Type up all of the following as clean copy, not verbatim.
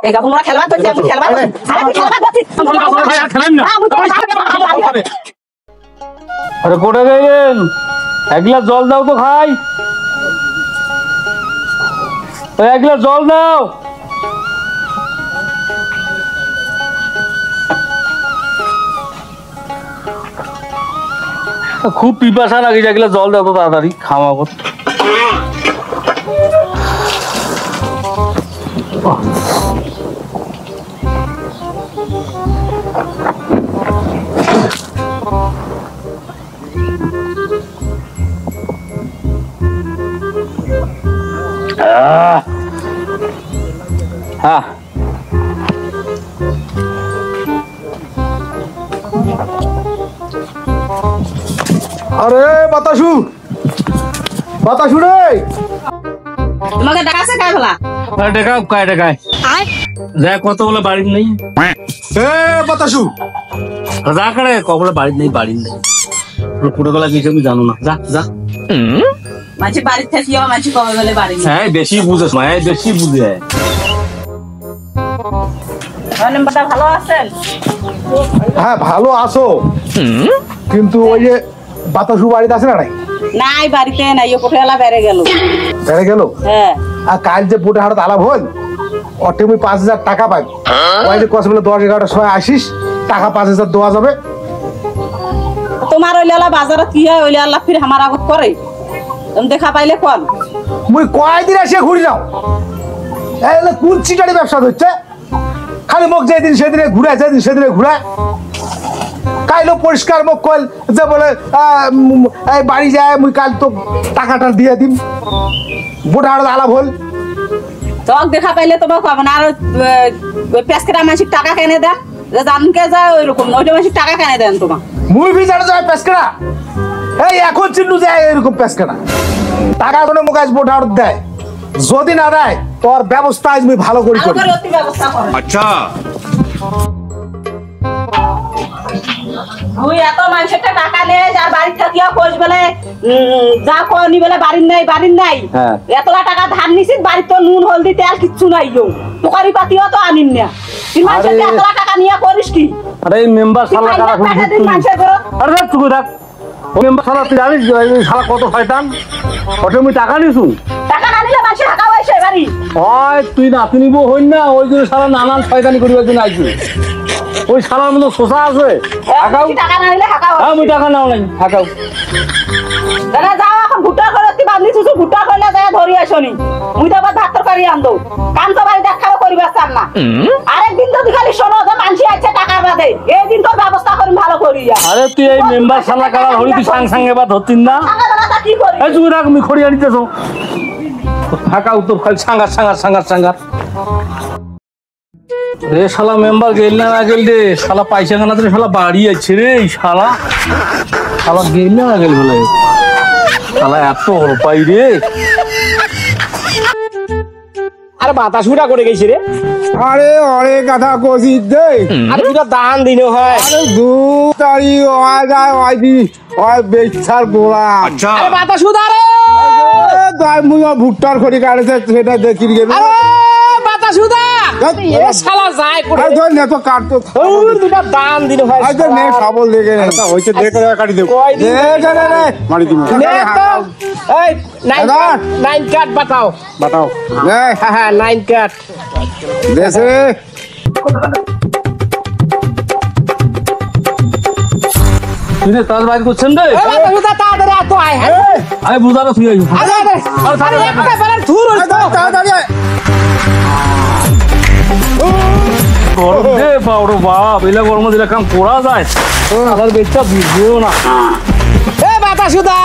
এগা তোমরা খেলবা তো আমি খেলবা আরে খেলবা করছি খেলেন না আরে কোটা গেলেন এক গ্লাস জল দাও তো খাই এক গ্লাস জল দাও খুব পিপাসা লাগে এক গ্লাস জল দাও তো তাড়াতাড়ি খাওয়া কর হ্যাঁ আরে বাতাসু বাতাসু রে তোমাকে ডাকাছে কাই ভলা টাকা কায় টাকায় যা কত বলে বাড়ি নেই এ বাতাসু যা করে কবলে বাড়ি নেই পুরো গলা কিছু আমি জানো না যা যা মাছি বাড়ি থাকিও মাছি কবে বলে বাড়ি হ্যাঁ বেশি বুঝেছ মায় বেশি বুঝে নম্বরটা ভালো আছেন হ্যাঁ ভালো আছো কিন্তু ওই যে বাতাসু বাড়িতে আছে না নাই নাই বাড়িতে নাই ও কোঠেলা বেড়ে গেল হ্যাঁ আর কাল যে বুটে হাটত আলাপ হল অটে মুই 5,000 টাকা পাই ওই যে কস বলে 10-11টার সময় আসিস টাকা 5,000 দেওয়া যাবে তোমার ওইলা বাজারে কি হয় ওইলা আল্লাহ ফির আমার আগত করে তুমি দেখা পাইলে কোন মুই কয়দিন এসে ঘুরি যাও এই কোন চিটারি ব্যবসা হচ্ছে খালি মুখ যেদিন সেদিনে ঘুরে যেদিন সেদিনে ঘুরে কাইলো পরিষ্কার মুখ কল যে বলে এই বাড়ি যায় মুই কাল তো টাকাটা দিয়ে দিম বুটে হাটত আলাপ হল চক দেখা পাইলে তোমার কবে না আর ওই পেস্কেটা মাসিক টাকা কেনে দেন যে জানকে যায় ওইরকম ওইটা মাসিক টাকা কেনে দেন তোমার মুই বিচারে যায় পেস্কেটা এই এখন চিন্টু যায় এরকম পেস্কেটা টাকা কোনো মুখ আজ বুটে হাটত দেয় যদি না দেয় তোর ব্যবস্থা আজ মুই ভালো করি করি ব্যবস্থা করো আচ্ছা তুই এত মানুষের টাকা নে যার বাড়ি থাকিয়া কোষ বলে যা কোনি বলে বাড়ির নাই এতলা টাকা ধার নিছিস বাড়ি তো নুন হলদি তেল কিচ্ছু নাই গো তোকারি পাতিও তো আনিন না তুই মানুষের এতলা টাকা নিয়া করিস কি আরে মেম্বার শালা কারা আরে তুই দেখ ও মেম্বার শালা তুই জানিস শালা কত শয়তান ওটা আমি টাকা নিছু টাকা না নিলে মানুষের হাঁকা হয়েছে বাড়ি হয় তুই নাতি নিব হই না ওই জন্য শালা নানান শয়তানি করিবার জন্য আইছি ওই শালার মতো শোষা আছে টাকা না নিলে হাঁকা হয় আমি টাকা নাও নাই হাঁকাও দাদা যাও এখন ভুট্টা করে তুই বাঁধলি তুই ভুট্টা করলে যায় ধরি আসনি মুই তো আবার ভাত তরকারি আনবো কাম তো বাড়ি দেখাও করিবার চান না আরেকদিন তো তুই খালি শোনো যে মানুষ আছে টাকা বাদে এই দিন তোর ব্যবস্থা করি ভালো করি আরে তুই এই মেম্বার শালা কারা হলি তুই সঙ্গে বা ধরতিন না কি করি এই তুই রাখ আমি খড়ি আনিতেছ হাঁকাও তোর খালি সাঙ্গার রে শালা মেম্বার গেল না গেল রে শালা পয়সা খানা তো শালা বাড়ি আছে রে শালা গেল না গেল বলে শালা এত পাই রে আরে বাতাসুটা করে গেছি রে আরে অরে কথা কষি দে আরে দুটা দান দিনে হয় আরে দু তারি ওয়া যায় ওই দি ওই বেচার গোলা আচ্ছা আরে বাতাসুদা রে তাই মুই ভুট্টার খড়ি কাটছে সেটা দেখি গেল আরে বাতাসুদা এ শালা যায় করে আরে ধর নে তো কাটতো ওর দুটা দান দিনে হয় আরে নে খাবল লেগে না হইছে দেখে কাটি দেব দে রে মারি দিমু নে তো এই 9 কাট বাতাও নে হ্যাঁ 9 কাট দেশে তুই তার বাইর করছেন রে এ বাতাসুদা তাড়াতাড়ি আতো আয় আরে বুঝানো তুই আইছো আরে একটা বেলার ধুর হইতো তাড়াতাড়ি গরম দে পাউডো বাপ এলা গরম দিলে কাম করা যায় আবার বেচটা বিজেও না এ বাতাসুদা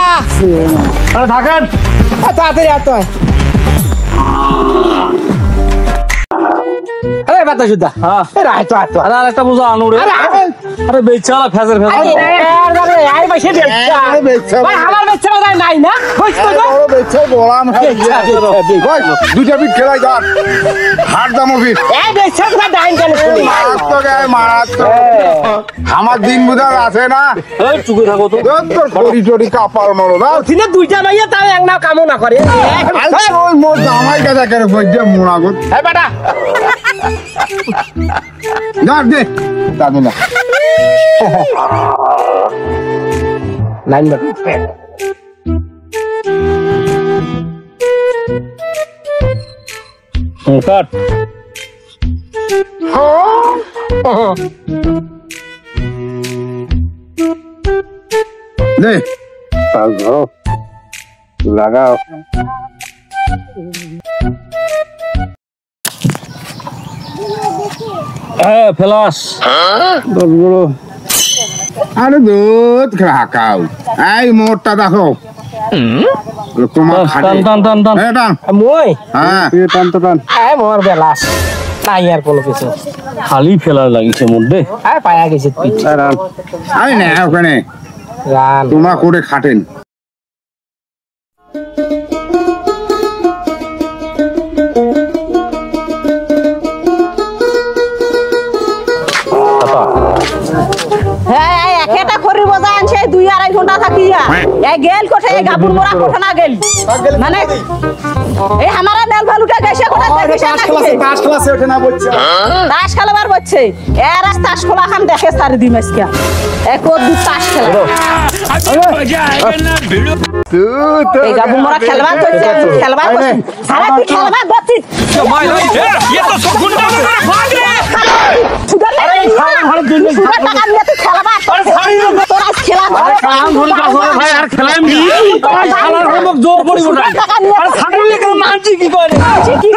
আরে থাকেন তাড়াতাড়ি আতো আয় আরে বাতাসুদা হ্যাঁ এ রায় তো আতো আরে আরেকটা বুঝা আনো রে আরে বেচালা ফেজের আরে আই বসে বেচ্চা ভাই আমার বেচ্চা বাজায় নাই না কইতো তো বড় বেচে বলাম ভাই দুইটা বিট খেলাই যা হাট দামো বিট এই বেচ্চা তো ডাইন কেন শুনি মারাত আমার দিন বুঝার আছে না এই চুকে থাকো তো তোর করি টরি কাপাল মারো না দিনে দুইটা মাইয়া তাও এক নাও কামও না করে আই মোর জামাই কাজা করে বইতে মোড়া গো এই বেটা ধর দে দাদু না লাইন কাট দে লাগাও হ্যাঁ ফেলাস আরে দুধ খাও এই মোটটা দেখো তোমার টান টান টান টান হ্যাঁ টান মই হ্যাঁ টান তো টান মোর বেলাস নাই আর কোনো কিছু খালি ফেলার লাগিছে মধ্যে পায়া গেছে পিঠ আমি না ওখানে রান তোমার করে খাটেন হ্যাঁ একটা খড়ি বজা আনছে 2-2.5 ঘন্টা থাকিয়া এই গেল কোঠে এই গাবুর মোরা কোঠে না গেল মানে এই আমারা নেল ভালুটা গেছে কোঠে দেখিছে না তাস ক্লাসে ওঠে না বলছে তাস খেলবার বলছে এর আজ তাস খেলা খান দেখে সারি দিম আজকে এক দু তাস খেলা এই গাবুর মোরা খেলবার হচ্ছে খেলবার সারা তুই খেলবার বলছিস ये तो सब गुंडा में भाग रहे हैं সুগার টাকা নিয়ে তুই খেলবার তোরা খেলা কাম ধরে যাবো ভাই আর খেলাম নি খেলার হলো জোর পড়িব না টাকা নিয়ে আর খাটুলি কেন মানছি কি করে কি